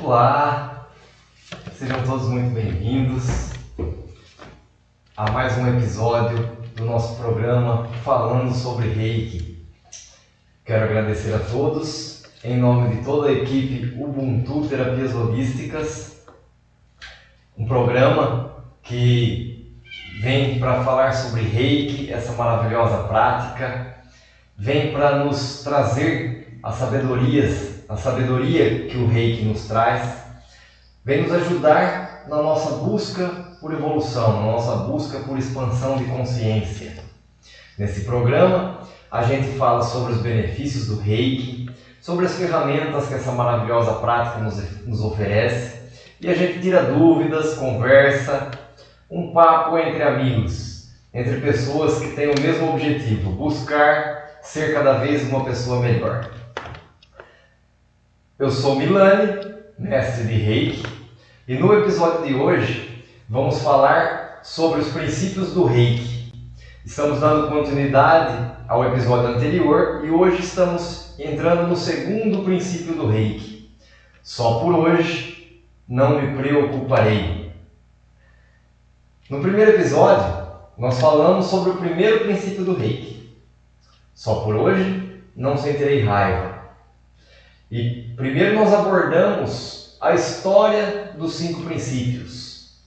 Olá, sejam todos muito bem-vindos a mais um episódio do nosso programa falando sobre Reiki. Quero agradecer a todos, em nome de toda a equipe Ubuntu Terapias Holísticas, um programa que vem para falar sobre Reiki, essa maravilhosa prática, vem para nos trazer a sabedoria que o Reiki nos traz, vem nos ajudar na nossa busca por evolução, na nossa busca por expansão de consciência. Nesse programa, a gente fala sobre os benefícios do Reiki, sobre as ferramentas que essa maravilhosa prática nos oferece, e a gente tira dúvidas, conversa, um papo entre amigos, entre pessoas que têm o mesmo objetivo, buscar ser cada vez uma pessoa melhor. Eu sou Milani, mestre de Reiki, e no episódio de hoje vamos falar sobre os princípios do Reiki. Estamos dando continuidade ao episódio anterior e hoje estamos entrando no segundo princípio do Reiki. Só por hoje não me preocuparei. No primeiro episódio nós falamos sobre o primeiro princípio do Reiki. Só por hoje não sentirei raiva. E primeiro nós abordamos a história dos 5 princípios.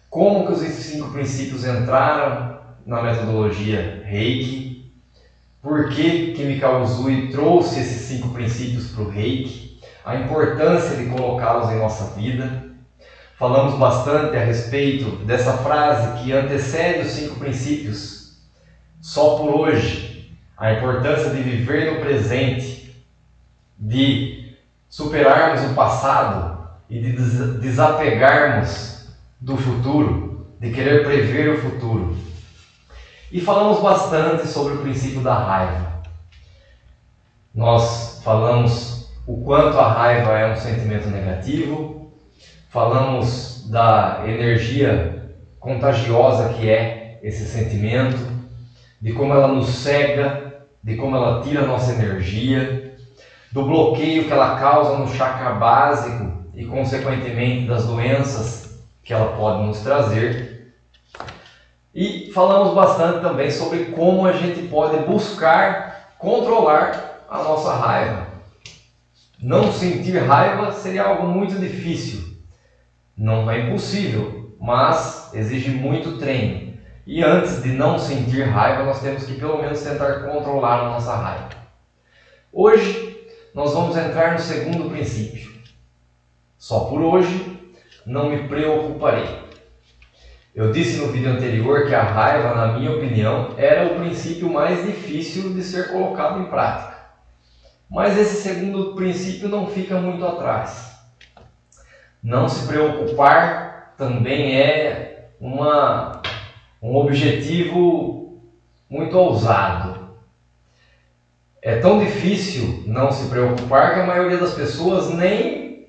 Como que os 5 princípios entraram na metodologia Reiki. Por que Mikao Usui trouxe esses 5 princípios para o Reiki. A importância de colocá-los em nossa vida. Falamos bastante a respeito dessa frase que antecede os 5 princípios. Só por hoje. A importância de viver no presente. De superarmos o passado e de desapegarmos do futuro, de querer prever o futuro. E falamos bastante sobre o princípio da raiva. Nós falamos o quanto a raiva é um sentimento negativo, falamos da energia contagiosa que é esse sentimento, de como ela nos cega, de como ela tira a nossa energia, do bloqueio que ela causa no chakra básico e, consequentemente, das doenças que ela pode nos trazer. E falamos bastante também sobre como a gente pode buscar controlar a nossa raiva. Não sentir raiva seria algo muito difícil. Não é impossível, mas exige muito treino. E antes de não sentir raiva, nós temos que pelo menos tentar controlar a nossa raiva. Hoje, nós vamos entrar no segundo princípio. Só por hoje não me preocuparei. Eu disse no vídeo anterior que a raiva, na minha opinião, era o princípio mais difícil de ser colocado em prática. Mas esse segundo princípio não fica muito atrás. Não se preocupar também é um objetivo muito ousado. É tão difícil não se preocupar que a maioria das pessoas nem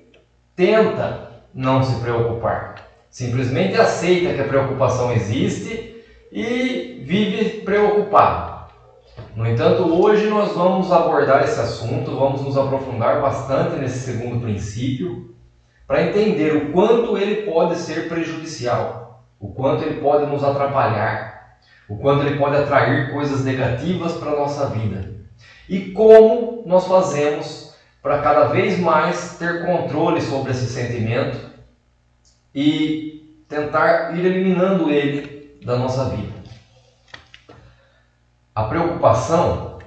tenta não se preocupar. Simplesmente aceita que a preocupação existe e vive preocupado. No entanto, hoje nós vamos abordar esse assunto, vamos nos aprofundar bastante nesse segundo princípio para entender o quanto ele pode ser prejudicial, o quanto ele pode nos atrapalhar, o quanto ele pode atrair coisas negativas para a nossa vida. E como nós fazemos para cada vez mais ter controle sobre esse sentimento e tentar ir eliminando ele da nossa vida. A preocupação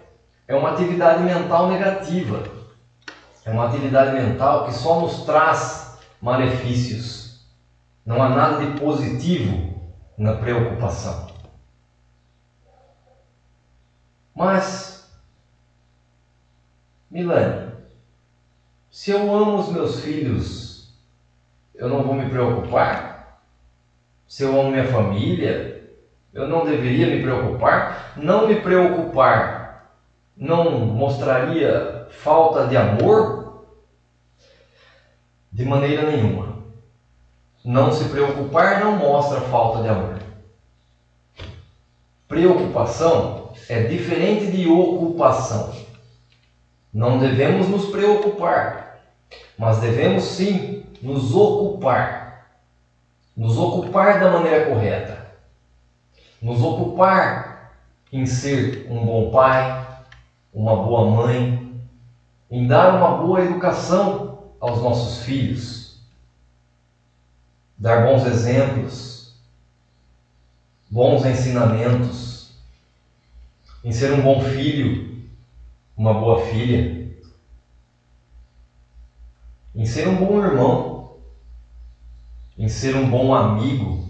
é uma atividade mental negativa. É uma atividade mental que só nos traz malefícios. Não há nada de positivo na preocupação. Mas Milani, se eu amo os meus filhos, eu não vou me preocupar? Se eu amo minha família, eu não deveria me preocupar? Não me preocupar não mostraria falta de amor? De maneira nenhuma. Não se preocupar não mostra falta de amor. Preocupação é diferente de ocupação. Não devemos nos preocupar, mas devemos sim nos ocupar da maneira correta, nos ocupar em ser um bom pai, uma boa mãe, em dar uma boa educação aos nossos filhos, dar bons exemplos, bons ensinamentos, em ser um bom filho, uma boa filha, em ser um bom irmão, em ser um bom amigo.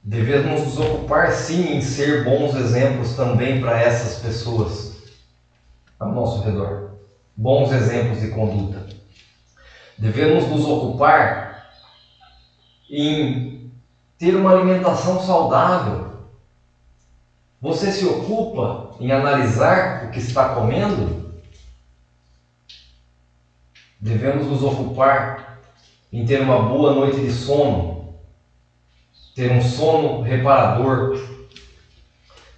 Devemos nos ocupar sim em ser bons exemplos também para essas pessoas ao nosso redor. Bons exemplos de conduta. Devemos nos ocupar em ter uma alimentação saudável. Você se ocupa em analisar o que está comendo? Devemos nos ocupar em ter uma boa noite de sono, ter um sono reparador.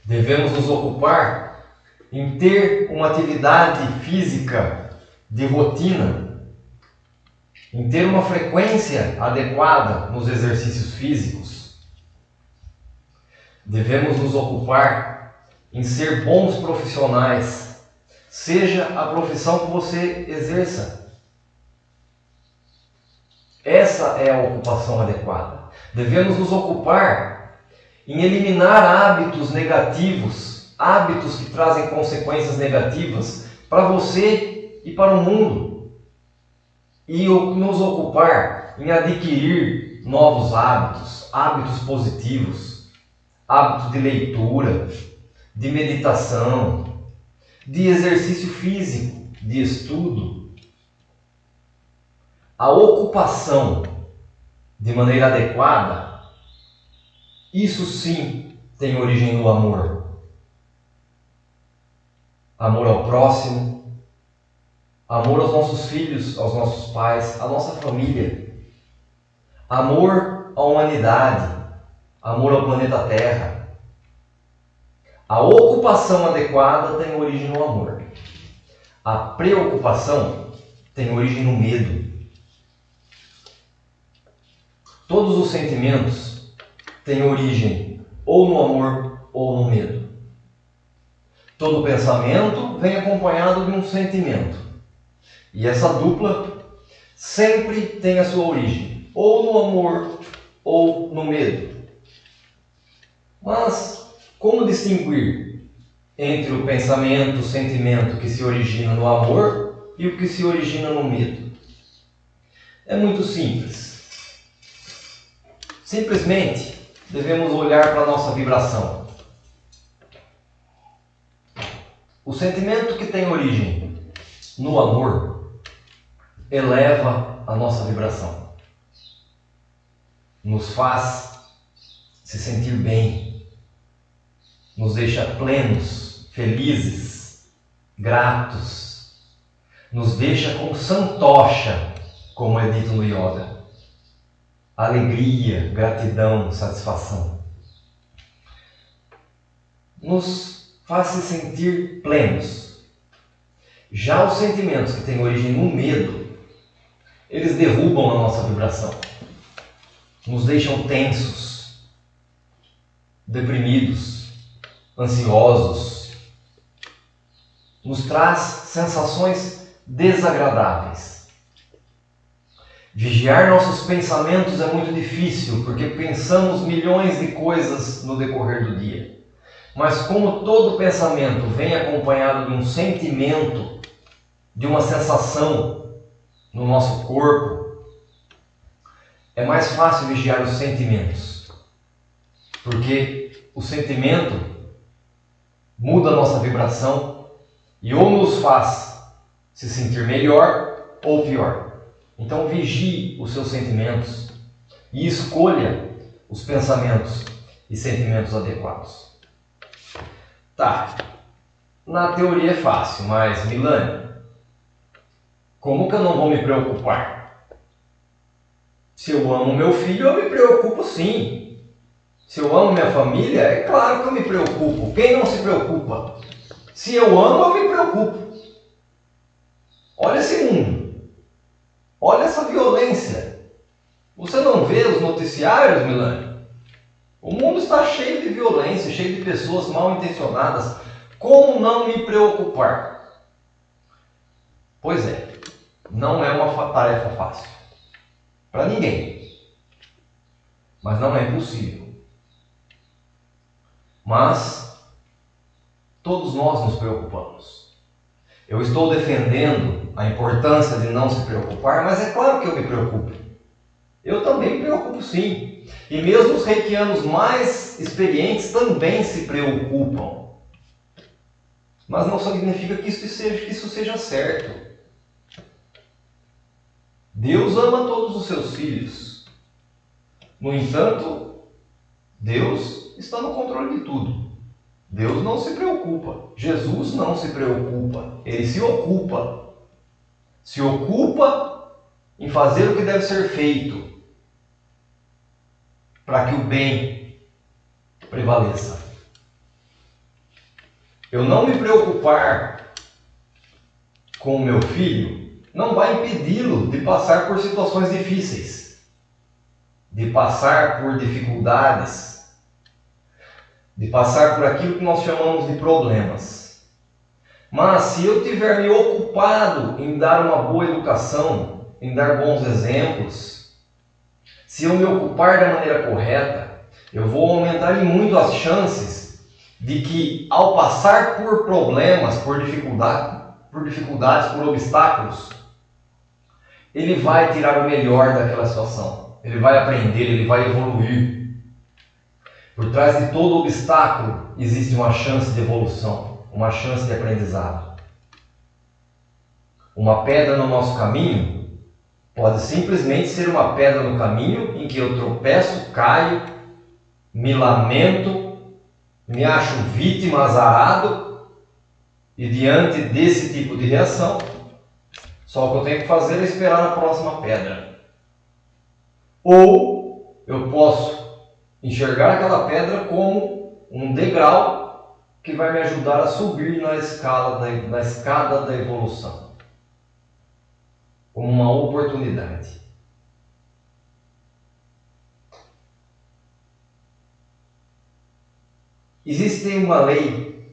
Devemos nos ocupar em ter uma atividade física de rotina, em ter uma frequência adequada nos exercícios físicos. Devemos nos ocupar em ser bons profissionais, seja a profissão que você exerça. Essa é a ocupação adequada. Devemos nos ocupar em eliminar hábitos negativos, hábitos que trazem consequências negativas para você e para o mundo. E nos ocupar em adquirir novos hábitos, hábitos positivos, hábitos de leitura, de meditação, de exercício físico, de estudo. A ocupação de maneira adequada, isso sim tem origem no amor. Amor ao próximo, amor aos nossos filhos, aos nossos pais, à nossa família. Amor à humanidade, amor ao planeta Terra. A ocupação adequada tem origem no amor. A preocupação tem origem no medo. Todos os sentimentos têm origem ou no amor ou no medo. Todo pensamento vem acompanhado de um sentimento. E essa dupla sempre tem a sua origem ou no amor ou no medo. Mas como distinguir entre o pensamento, o sentimento que se origina no amor e o que se origina no medo? É muito simples. Simplesmente devemos olhar para a nossa vibração. O sentimento que tem origem no amor eleva a nossa vibração. Nos faz se sentir bem. Nos deixa plenos, felizes, gratos. Nos deixa com santocha, como é dito no yoga. Alegria, gratidão, satisfação. Nos faz se sentir plenos. Já os sentimentos que têm origem no medo, eles derrubam a nossa vibração. Nos deixam tensos, deprimidos, ansiosos. Nos traz sensações desagradáveis. Vigiar nossos pensamentos é muito difícil, porque pensamos milhões de coisas no decorrer do dia. Mas como todo pensamento vem acompanhado de um sentimento, de uma sensação no nosso corpo, é mais fácil vigiar os sentimentos. Porque o sentimento muda a nossa vibração e ou nos faz se sentir melhor ou pior. Então vigie os seus sentimentos e escolha os pensamentos e sentimentos adequados. Tá, na teoria é fácil, mas Milane, como que eu não vou me preocupar? Se eu amo meu filho, eu me preocupo sim. Se eu amo minha família, é claro que eu me preocupo. Quem não se preocupa? Se eu amo, eu me preocupo. Olha esse mundo. Olha essa violência. Você não vê os noticiários, Milani? O mundo está cheio de violência, cheio de pessoas mal intencionadas. Como não me preocupar? Pois é, não é uma tarefa fácil. Para ninguém. Mas não é impossível. Mas todos nós nos preocupamos. Eu estou defendendo a importância de não se preocupar, mas é claro que eu me preocupo. Eu também me preocupo sim. E mesmo os reikianos mais experientes também se preocupam. Mas não significa que isso seja certo. Deus ama todos os seus filhos. No entanto, Deus está no controle de tudo. Deus não se preocupa. Jesus não se preocupa. Ele se ocupa. Se ocupa em fazer o que deve ser feito para que o bem prevaleça. Eu não me preocupar com o meu filho não vai impedi-lo de passar por situações difíceis, de passar por dificuldades, de passar por aquilo que nós chamamos de problemas. Mas se eu tiver me ocupado em dar uma boa educação, em dar bons exemplos, se eu me ocupar da maneira correta, eu vou aumentar em muito as chances de que, ao passar por problemas, por dificuldades, por obstáculos, ele vai tirar o melhor daquela situação. Ele vai aprender, ele vai evoluir. Por trás de todo obstáculo existe uma chance de evolução, uma chance de aprendizado. Uma pedra no nosso caminho pode simplesmente ser uma pedra no caminho em que eu tropeço, caio, me lamento, me acho vítima, azarado, e diante desse tipo de reação, só o que eu tenho que fazer é esperar a próxima pedra. Ou eu posso enxergar aquela pedra como um degrau que vai me ajudar a subir na escada da evolução. Como uma oportunidade. Existe uma lei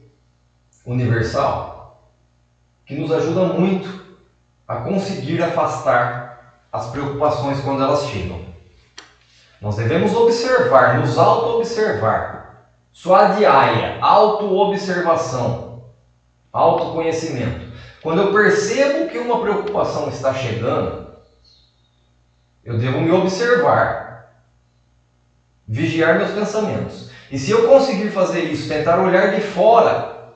universal que nos ajuda muito a conseguir afastar as preocupações quando elas chegam. Nós devemos observar, nos auto-observar, swadhyaya, auto-observação, autoconhecimento. Quando eu percebo que uma preocupação está chegando, eu devo me observar, vigiar meus pensamentos. E se eu conseguir fazer isso, tentar olhar de fora,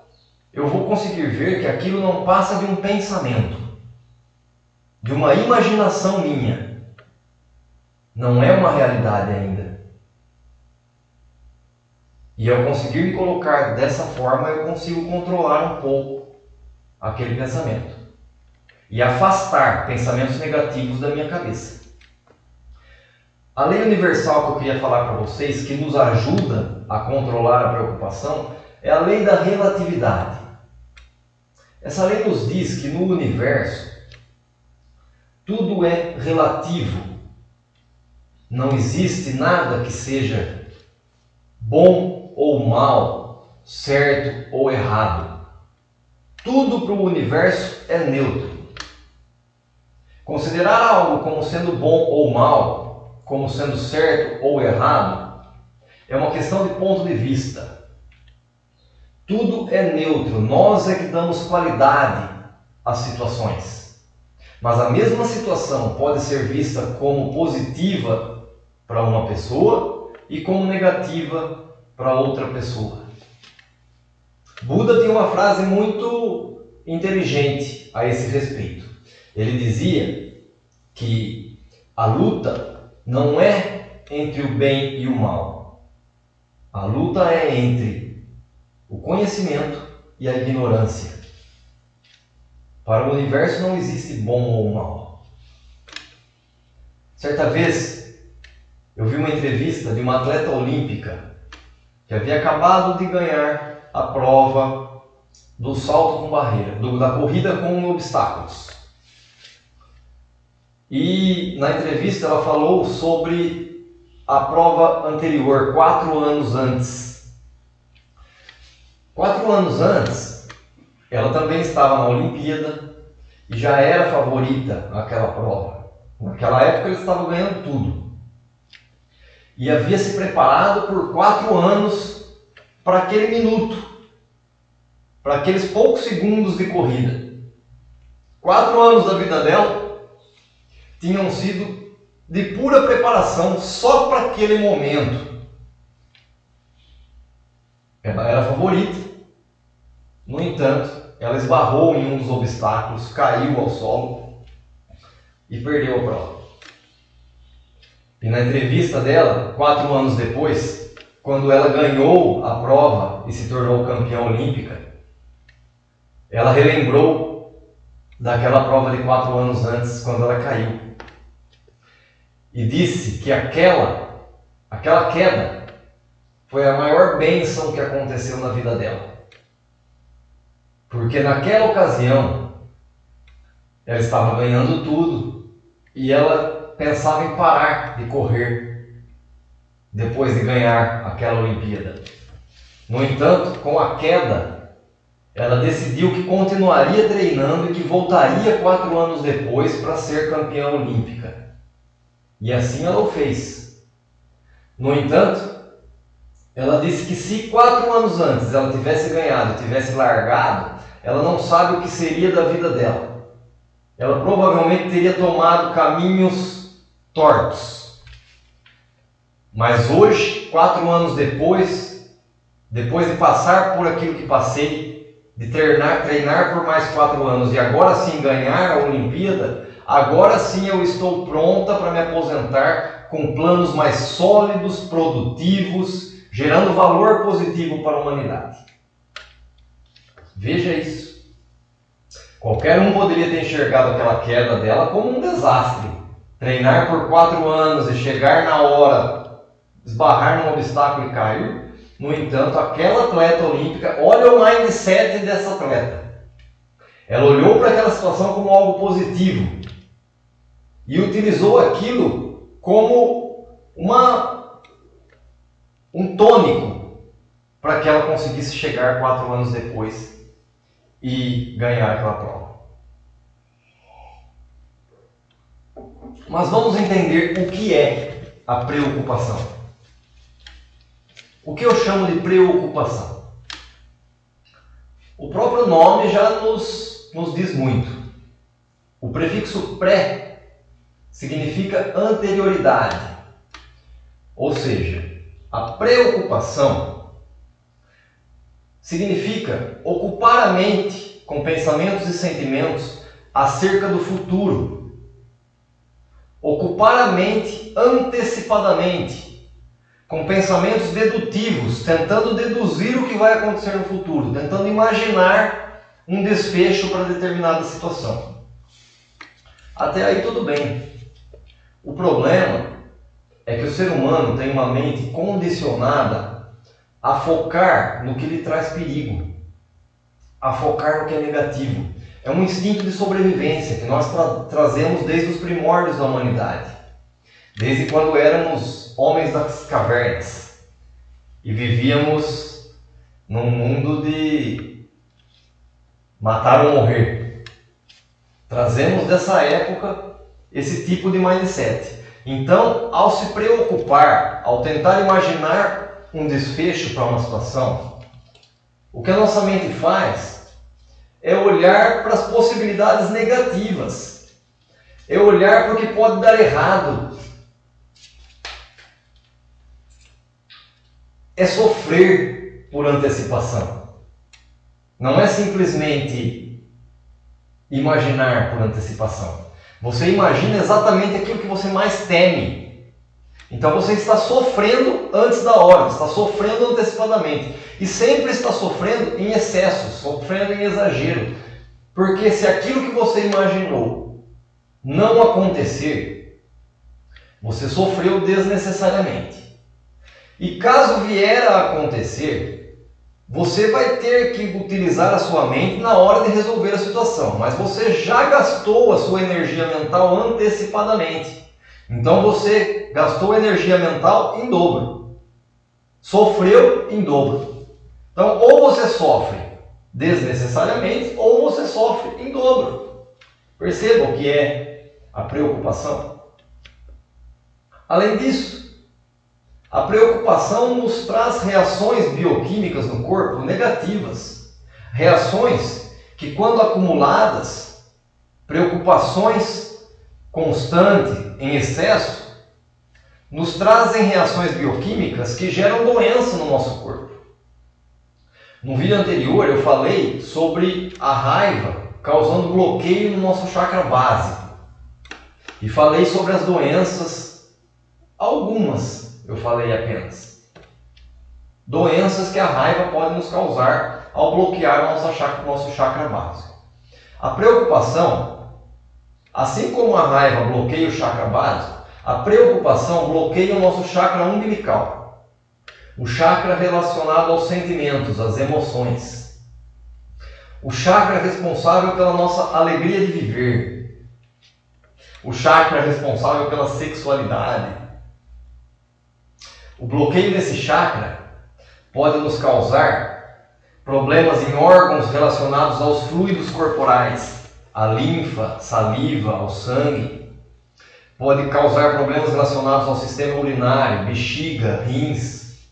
eu vou conseguir ver que aquilo não passa de um pensamento, de uma imaginação minha. Não é uma realidade ainda. E ao conseguir me colocar dessa forma, eu consigo controlar um pouco aquele pensamento e afastar pensamentos negativos da minha cabeça. A lei universal que eu queria falar para vocês, que nos ajuda a controlar a preocupação, é a lei da relatividade. Essa lei nos diz que no universo tudo é relativo. Não existe nada que seja bom ou mal, certo ou errado. Tudo para o universo é neutro. Considerar algo como sendo bom ou mal, como sendo certo ou errado, é uma questão de ponto de vista. Tudo é neutro, nós é que damos qualidade às situações. Mas a mesma situação pode ser vista como positiva para uma pessoa e como negativa para outra pessoa. Buda tinha uma frase muito inteligente a esse respeito. Ele dizia que a luta não é entre o bem e o mal. A luta é entre o conhecimento e a ignorância. Para o universo não existe bom ou mal. Certa vez, eu vi uma entrevista de uma atleta olímpica que havia acabado de ganhar a prova do salto com barreira, da corrida com obstáculos. E na entrevista ela falou sobre a prova anterior, 4 anos antes. 4 anos antes, ela também estava na Olimpíada e já era favorita naquela prova. Naquela época ele estava ganhando tudo. E havia se preparado por 4 anos para aquele minuto, para aqueles poucos segundos de corrida. 4 anos da vida dela tinham sido de pura preparação só para aquele momento. Ela era favorita. No entanto, ela esbarrou em um dos obstáculos, caiu ao solo e perdeu a prova. E na entrevista dela, 4 anos depois, quando ela ganhou a prova e se tornou campeã olímpica, ela relembrou daquela prova de 4 anos antes, quando ela caiu. E disse que aquela queda foi a maior bênção que aconteceu na vida dela. Porque naquela ocasião, ela estava ganhando tudo e ela pensava em parar de correr depois de ganhar aquela Olimpíada. No entanto, com a queda, ela decidiu que continuaria treinando e que voltaria 4 anos depois para ser campeã olímpica. E assim ela o fez. No entanto, ela disse que se 4 anos antes ela tivesse ganhado, tivesse largado, ela não sabe o que seria da vida dela. Ela provavelmente teria tomado caminhos tortos. Mas hoje, 4 anos depois de passar por aquilo que passei, de treinar por mais 4 anos e agora sim ganhar a Olimpíada, agora sim eu estou pronta para me aposentar com planos mais sólidos, produtivos, gerando valor positivo para a humanidade. Veja isso. Qualquer um poderia ter enxergado aquela queda dela como um desastre. Treinar por 4 anos e chegar na hora, esbarrar num obstáculo e cair. No entanto, aquela atleta olímpica, olha o mindset dessa atleta. Ela olhou para aquela situação como algo positivo e utilizou aquilo como um tônico para que ela conseguisse chegar 4 anos depois e ganhar aquela prova. Mas vamos entender o que é a preocupação. O que eu chamo de preocupação? O próprio nome já nos diz muito. O prefixo pré significa anterioridade. Ou seja, a preocupação significa ocupar a mente com pensamentos e sentimentos acerca do futuro. Ocupar a mente antecipadamente, com pensamentos dedutivos, tentando deduzir o que vai acontecer no futuro, tentando imaginar um desfecho para determinada situação. Até aí tudo bem. O problema é que o ser humano tem uma mente condicionada a focar no que lhe traz perigo, a focar no que é negativo. É um instinto de sobrevivência que nós trazemos desde os primórdios da humanidade, desde quando éramos homens das cavernas e vivíamos num mundo de matar ou morrer. Trazemos dessa época esse tipo de mindset. Então, ao se preocupar, ao tentar imaginar um desfecho para uma situação, o que a nossa mente faz é olhar para as possibilidades negativas, é olhar para o que pode dar errado, é sofrer por antecipação. Não é simplesmente imaginar por antecipação. Você imagina exatamente aquilo que você mais teme. Então você está sofrendo antes da hora, está sofrendo antecipadamente. E sempre está sofrendo em excesso, sofrendo em exagero. Porque se aquilo que você imaginou não acontecer, você sofreu desnecessariamente. E caso vier a acontecer, você vai ter que utilizar a sua mente na hora de resolver a situação, mas você já gastou a sua energia mental antecipadamente. Então você gastou energia mental em dobro, sofreu em dobro. Então ou você sofre desnecessariamente ou você sofre em dobro. Perceba o que é a preocupação. Além disso, a preocupação nos traz reações bioquímicas no corpo negativas. Reações que, quando acumuladas, preocupações constantes, em excesso, nos trazem reações bioquímicas que geram doença no nosso corpo. No vídeo anterior eu falei sobre a raiva causando bloqueio no nosso chakra básico. E falei sobre as doenças, algumas eu falei apenas. Doenças que a raiva pode nos causar ao bloquear o nosso chakra básico. A preocupação, assim como a raiva bloqueia o chakra básico, a preocupação bloqueia o nosso chakra umbilical. O chakra relacionado aos sentimentos, às emoções. O chakra responsável pela nossa alegria de viver. O chakra responsável pela sexualidade. O bloqueio desse chakra pode nos causar problemas em órgãos relacionados aos fluidos corporais, à linfa, saliva, ao sangue. Pode causar problemas relacionados ao sistema urinário, bexiga, rins,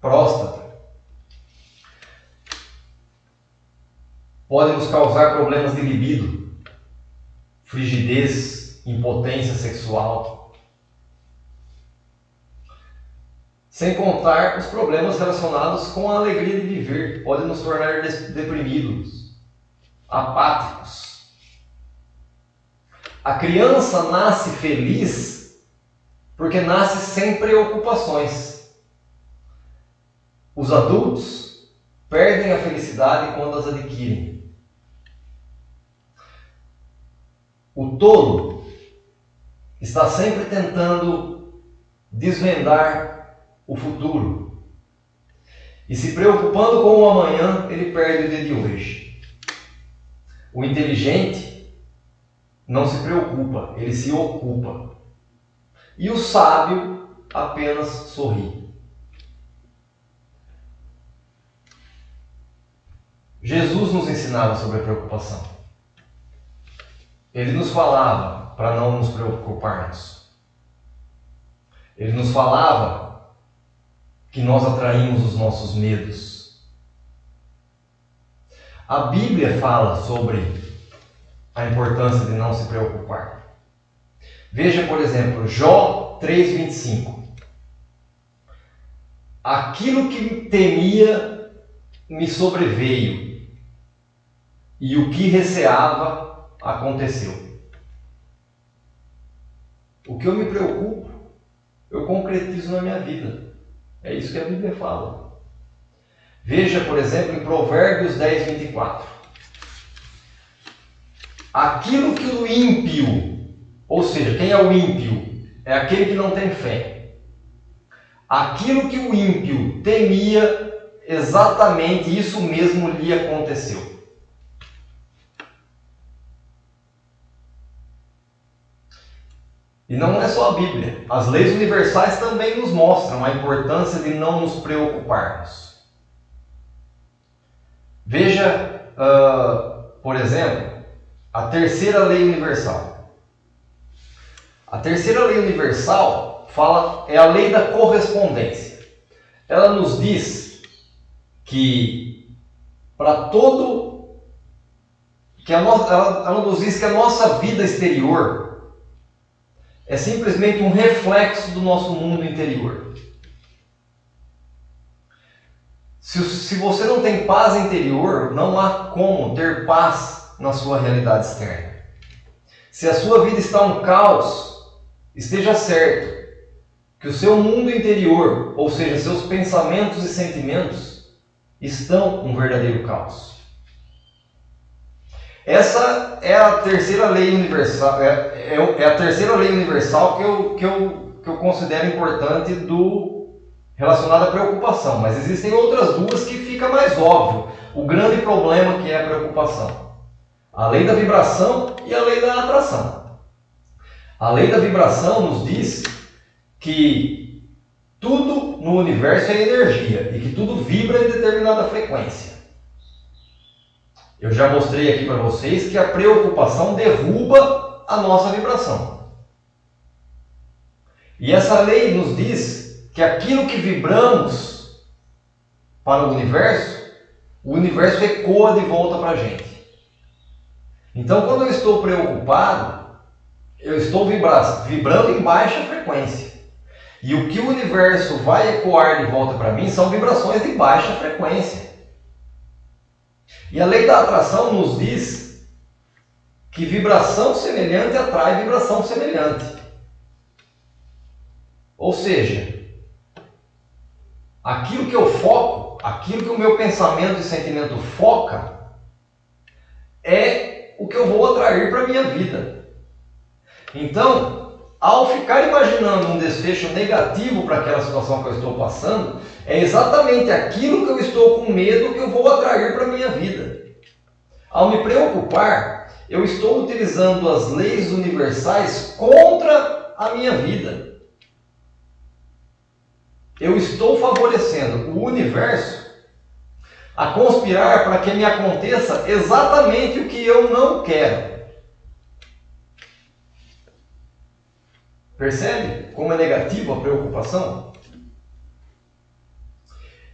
próstata. Pode nos causar problemas de libido, frigidez, impotência sexual. Sem contar os problemas relacionados com a alegria de viver. Pode nos tornar deprimidos, apáticos. A criança nasce feliz porque nasce sem preocupações. Os adultos perdem a felicidade quando as adquirem. O tolo está sempre tentando desvendar o futuro. E se preocupando com o amanhã, ele perde o dia de hoje. O inteligente não se preocupa, ele se ocupa. E o sábio apenas sorri. Jesus nos ensinava sobre a preocupação. Ele nos falava para não nos preocuparmos. Ele nos falava que nós atraímos os nossos medos. A Bíblia fala sobre a importância de não se preocupar. Veja, por exemplo, Jó 3,25. Aquilo que temia me sobreveio, e o que receava aconteceu. O que eu me preocupo, eu concretizo na minha vida. É isso que a Bíblia fala. Veja, por exemplo, em Provérbios 10:24. Aquilo que o ímpio, ou seja, quem é o ímpio? É aquele que não tem fé. Aquilo que o ímpio temia, exatamente isso mesmo lhe aconteceu. E não é só a Bíblia. As leis universais também nos mostram a importância de não nos preocuparmos. Veja, por exemplo, a terceira lei universal. A terceira lei universal é a lei da correspondência. Ela nos diz que para todo... ela nos diz que a nossa vida exterior é simplesmente um reflexo do nosso mundo interior. Se você não tem paz interior, não há como ter paz na sua realidade externa. Se a sua vida está um caos, esteja certo que o seu mundo interior, ou seja, seus pensamentos e sentimentos, estão um verdadeiro caos. Essa é a terceira lei universal, é a terceira lei universal que eu considero importante do relacionada à preocupação, mas existem outras duas que fica mais óbvio o grande problema que é a preocupação. A lei da vibração e a lei da atração. A lei da vibração nos diz que tudo no universo é energia e que tudo vibra em determinada frequência. Eu já mostrei aqui para vocês que a preocupação derruba a nossa vibração. E essa lei nos diz que aquilo que vibramos para o universo ecoa de volta para a gente. Então, quando eu estou preocupado, eu estou vibrando em baixa frequência. E o que o universo vai ecoar de volta para mim são vibrações de baixa frequência. E a lei da atração nos diz que vibração semelhante atrai vibração semelhante. Ou seja, aquilo que eu foco, aquilo que o meu pensamento e sentimento foca, é o que eu vou atrair para a minha vida. Então, ao ficar imaginando um desfecho negativo para aquela situação que eu estou passando, é exatamente aquilo que eu estou com medo que eu vou atrair para a minha vida. Ao me preocupar, eu estou utilizando as leis universais contra a minha vida. Eu estou favorecendo o universo a conspirar para que me aconteça exatamente o que eu não quero. Percebe como é negativo a preocupação?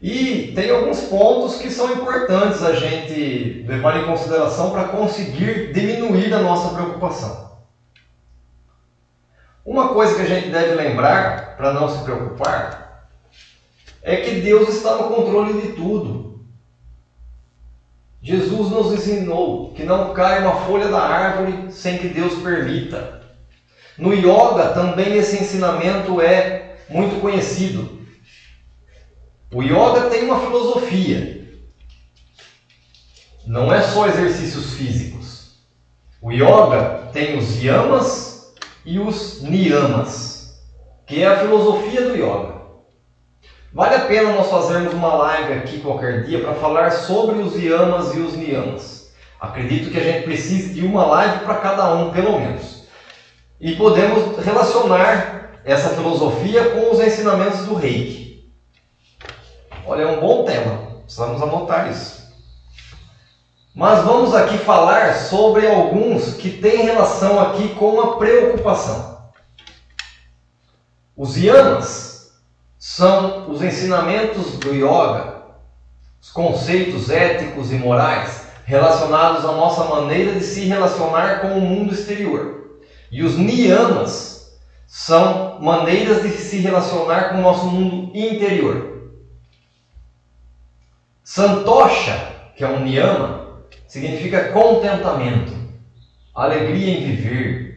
E tem alguns pontos que são importantes a gente levar em consideração para conseguir diminuir a nossa preocupação. Uma coisa que a gente deve lembrar para não se preocupar é que Deus está no controle de tudo. Jesus nos ensinou que não cai uma folha da árvore sem que Deus permita. No yoga também esse ensinamento é muito conhecido. O yoga tem uma filosofia. Não é só exercícios físicos. O yoga tem os yamas e os niyamas, que é a filosofia do yoga. Vale a pena nós fazermos uma live aqui qualquer dia para falar sobre os yamas e os niyamas. Acredito que a gente precise de uma live para cada um, pelo menos. E podemos relacionar essa filosofia com os ensinamentos do Reiki. Olha, é um bom tema. Precisamos anotar isso. Mas vamos aqui falar sobre alguns que têm relação aqui com a preocupação. Os yamas são os ensinamentos do yoga, os conceitos éticos e morais relacionados à nossa maneira de se relacionar com o mundo exterior. E os niyamas são maneiras de se relacionar com o nosso mundo interior. Santosha, que é um niyama, significa contentamento, alegria em viver.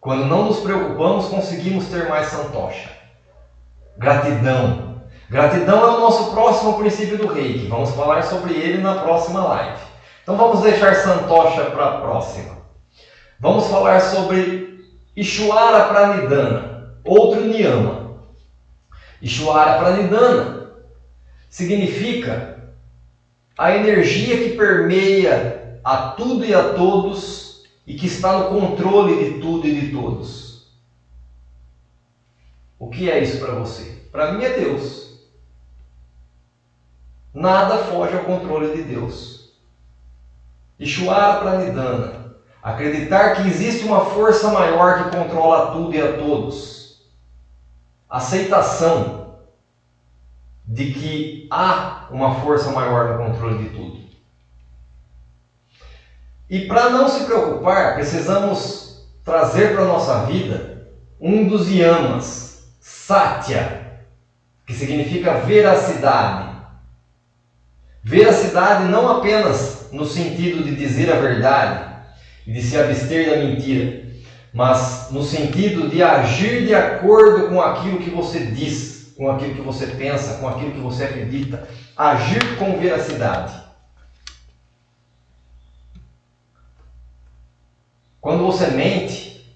Quando não nos preocupamos, conseguimos ter mais santosha. Gratidão. Gratidão é o nosso próximo princípio do Reiki. Vamos falar sobre ele na próxima live. Então vamos deixar santosha para a próxima. Vamos falar sobre Ishwara Pranidhana, outro niyama. Ishwara Pranidhana significa a energia que permeia a tudo e a todos e que está no controle de tudo e de todos. O que é isso para você? Para mim é Deus. Nada foge ao controle de Deus. Ishwara Pranidhana. Acreditar que existe uma força maior que controla tudo e a todos. Aceitação de que há uma força maior no controle de tudo. E para não se preocupar, precisamos trazer para a nossa vida um dos yamas, Satya, que significa veracidade. Veracidade não apenas no sentido de dizer a verdade e de se abster da mentira, mas no sentido de agir de acordo com aquilo que você diz, com aquilo que você pensa, com aquilo que você acredita. Agir com veracidade. Quando você mente,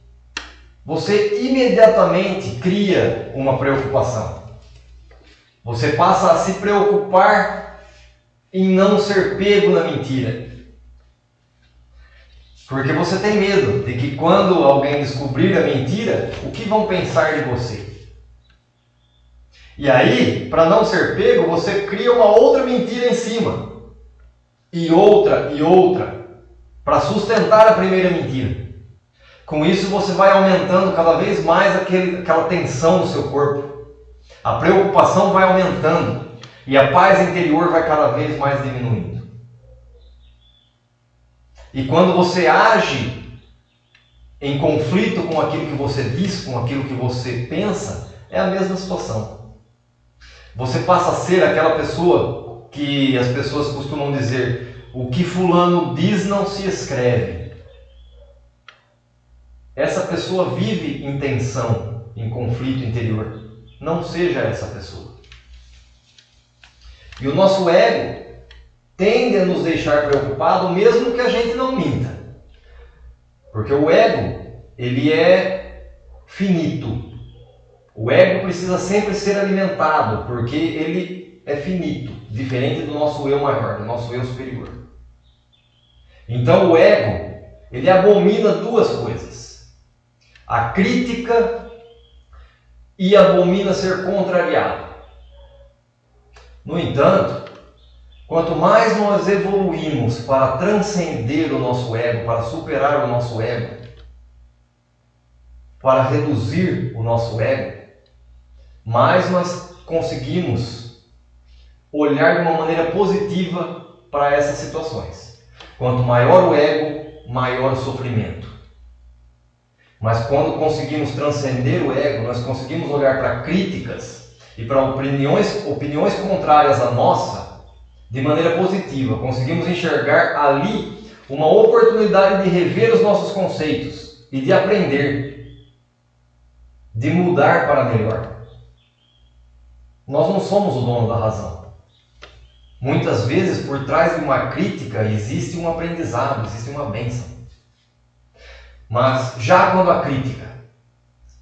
você imediatamente cria uma preocupação. Você passa a se preocupar em não ser pego na mentira. Porque você tem medo de que quando alguém descobrir a mentira, o que vão pensar de você? E aí, para não ser pego, você cria uma outra mentira em cima. E outra, para sustentar a primeira mentira. Com isso você vai aumentando cada vez mais aquela tensão no seu corpo. A preocupação vai aumentando e a paz interior vai cada vez mais diminuindo. E quando você age em conflito com aquilo que você diz, com aquilo que você pensa, é a mesma situação. Você passa a ser aquela pessoa que as pessoas costumam dizer: o que fulano diz não se escreve. Essa pessoa vive em tensão, em conflito interior. Não seja essa pessoa. E o nosso ego tende a nos deixar preocupado, mesmo que a gente não minta. Porque o ego, ele é finito. O ego precisa sempre ser alimentado, porque ele é finito, diferente do nosso eu maior, do nosso eu superior. Então o ego, ele abomina duas coisas: a crítica e abomina ser contrariado. No entanto, quanto mais nós evoluímos para transcender o nosso ego, para superar o nosso ego, para reduzir o nosso ego, mais nós conseguimos olhar de uma maneira positiva para essas situações. Quanto maior o ego, maior o sofrimento. Mas quando conseguimos transcender o ego, nós conseguimos olhar para críticas e para opiniões contrárias à nossa de maneira positiva. Conseguimos enxergar ali uma oportunidade de rever os nossos conceitos e de aprender, de mudar para melhor. Nós não somos o dono da razão. Muitas vezes, por trás de uma crítica, existe um aprendizado, existe uma bênção. Mas já quando a crítica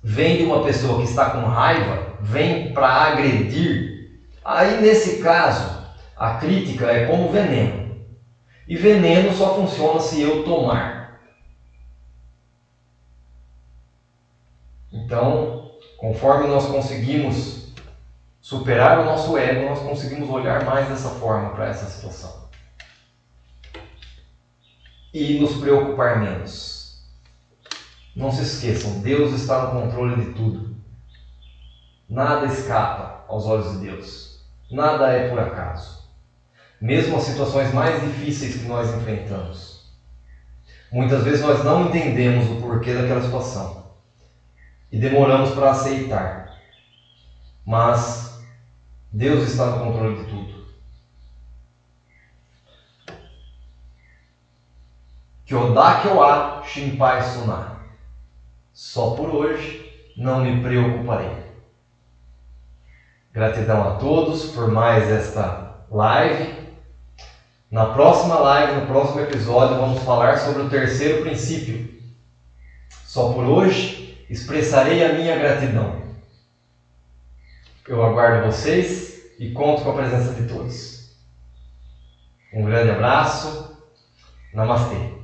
vem de uma pessoa que está com raiva, vem para agredir, aí nesse caso, a crítica é como veneno. E veneno só funciona se eu tomar. Então, conforme nós conseguimos superar o nosso ego, nós conseguimos olhar mais dessa forma para essa situação. E nos preocupar menos. Não se esqueçam, Deus está no controle de tudo. Nada escapa aos olhos de Deus. Nada é por acaso. Mesmo as situações mais difíceis que nós enfrentamos. Muitas vezes nós não entendemos o porquê daquela situação. E demoramos para aceitar. Mas Deus está no controle de tudo. Kyoda Shinpai Suna. Só por hoje não me preocuparei. Gratidão a todos por mais esta live. Na próxima live, no próximo episódio, vamos falar sobre o terceiro princípio. Só por hoje expressarei a minha gratidão. Eu aguardo vocês e conto com a presença de todos. Um grande abraço. Namastê.